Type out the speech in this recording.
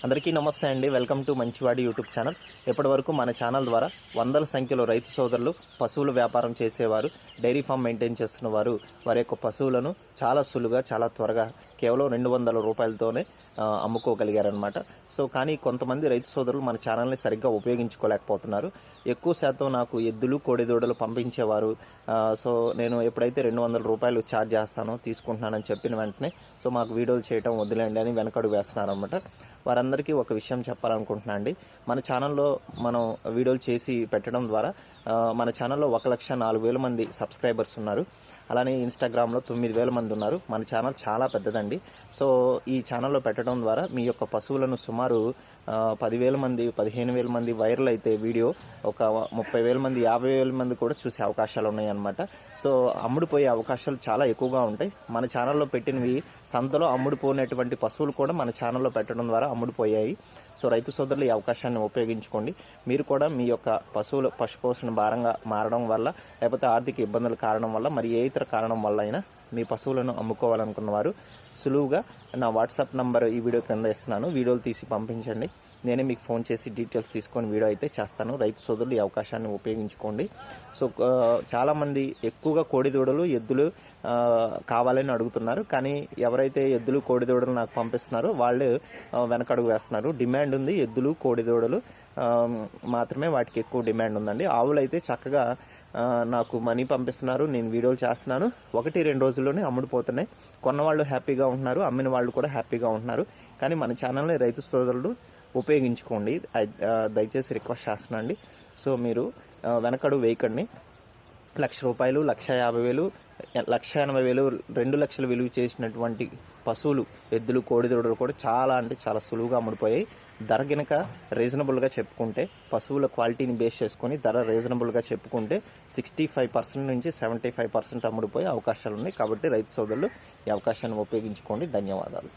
అందరికీ నమస్తే అండి. వెల్కమ్ టు మంచివాడి యూట్యూబ్ ఛానల్. ఇప్పటివరకు మన ఛానల్ ద్వారా వందల సంఖ్యలో రైతు సోదరులు పశువుల వ్యాపారం చేసేవారు, డైరీ ఫామ్ మెయింటైన్ చేస్తున్న వారు వారి యొక్క పశువులను చాలా సులువుగా, చాలా త్వరగా కేవలం 200 రూపాయలతోనే అమ్ముకోగలిగారనమాట. సో కానీ కొంతమంది రైతు సోదరులు మన ఛానల్ని సరిగ్గా ఉపయోగించుకోలేకపోతున్నారు. ఎక్కువ శాతం నాకు ఎద్దులు, కోడిదూడలు పంపించేవారు. సో నేను ఎప్పుడైతే 200 రూపాయలు ఛార్జ్ చేస్తానో తీసుకుంటున్నానని చెప్పిన వెంటనే సో మాకు వీడియోలు చేయడం వదిలేండి అని వెనకడుగు వేస్తున్నారనమాట. వారందరికీ ఒక విషయం చెప్పాలనుకుంటున్నా అండి. మన ఛానల్లో మనం వీడియోలు చేసి పెట్టడం ద్వారా మన ఛానల్లో 1,04,000 మంది సబ్స్క్రైబర్స్ ఉన్నారు. అలానే ఇన్స్టాగ్రామ్లో 9,000 మంది ఉన్నారు. మన ఛానల్ చాలా పెద్దదండి. సో ఈ ఛానల్లో పెట్టడం ద్వారా మీ యొక్క పశువులను సుమారు 10,000 మంది, 15,000 మంది వైరల్ అయితే వీడియో ఒక 30,000 మంది, 50,000 మంది కూడా చూసే అవకాశాలు ఉన్నాయన్నమాట. సో అమ్ముడుపోయే అవకాశాలు చాలా ఎక్కువగా ఉంటాయి. మన ఛానల్లో పెట్టినవి సంతలో అమ్ముడుపోయినటువంటి పశువులు కూడా మన ఛానల్లో పెట్టడం ద్వారా అమ్ముడుపోయాయి. సో రైతు సోదరులు ఈ అవకాశాన్ని ఉపయోగించుకోండి. మీరు కూడా మీ యొక్క పశుపోషణ భారంగా మారడం వల్ల, లేకపోతే ఆర్థిక ఇబ్బందుల కారణం వల్ల, మరి ఏ ఇతర కారణం వల్ల అయినా మీ పశువులను అమ్ముకోవాలనుకున్న వారు సులువుగా నా వాట్సాప్ నంబర్ ఈ వీడియో కింద ఇస్తున్నాను. వీడియోలు తీసి పంపించండి. నేనే మీకు ఫోన్ చేసి డీటెయిల్స్ తీసుకొని వీడియో అయితే చేస్తాను. రైతు సోదరులు ఈ అవకాశాన్ని ఉపయోగించుకోండి. సో చాలామంది ఎక్కువగా కోడిదూడలు, ఎద్దులు కావాలని అడుగుతున్నారు. కానీ ఎవరైతే ఎద్దులు, కోడిదూడలు నాకు పంపిస్తున్నారో వాళ్ళు వెనకడుగు వేస్తున్నారు. డిమాండ్ ఉంది, ఎద్దులు, కోడిదూడలు మాత్రమే వాటికి ఎక్కువ డిమాండ్ ఉందండి. ఆవులు అయితే చక్కగా నాకు మనీ పంపిస్తున్నారు, నేను వీడియోలు చేస్తున్నాను, 1-2 రోజుల్లోనే అమ్ముడుపోతున్నాయి. కొన్నవాళ్ళు హ్యాపీగా ఉంటున్నారు, అమ్మిన వాళ్ళు కూడా హ్యాపీగా ఉంటున్నారు. కానీ మన ఛానల్ని రైతు సోదరులు ఉపయోగించుకోండి, దయచేసి రిక్వెస్ట్ చేస్తున్నాను అండి. సో మీరు వెనకడుగు వేయకండి. 1,00,000 రూపాయలు, 1,50,000, 1,80,000, 2 లక్షలు విలువ చేసినటువంటి పశువులు, ఎద్దులు, కోడిదూడలు కూడా చాలా అంటే చాలా సులువుగా అమ్ముడిపోయాయి. ధర గినక రీజనబుల్గా చెప్పుకుంటే, పశువుల క్వాలిటీని బేస్ చేసుకొని ధర రీజనబుల్గా చెప్పుకుంటే 65% నుంచి 75% అమ్ముడిపోయే అవకాశాలు ఉన్నాయి. కాబట్టి రైతు సోదరులు ఈ అవకాశాన్ని ఉపయోగించుకోండి. ధన్యవాదాలు.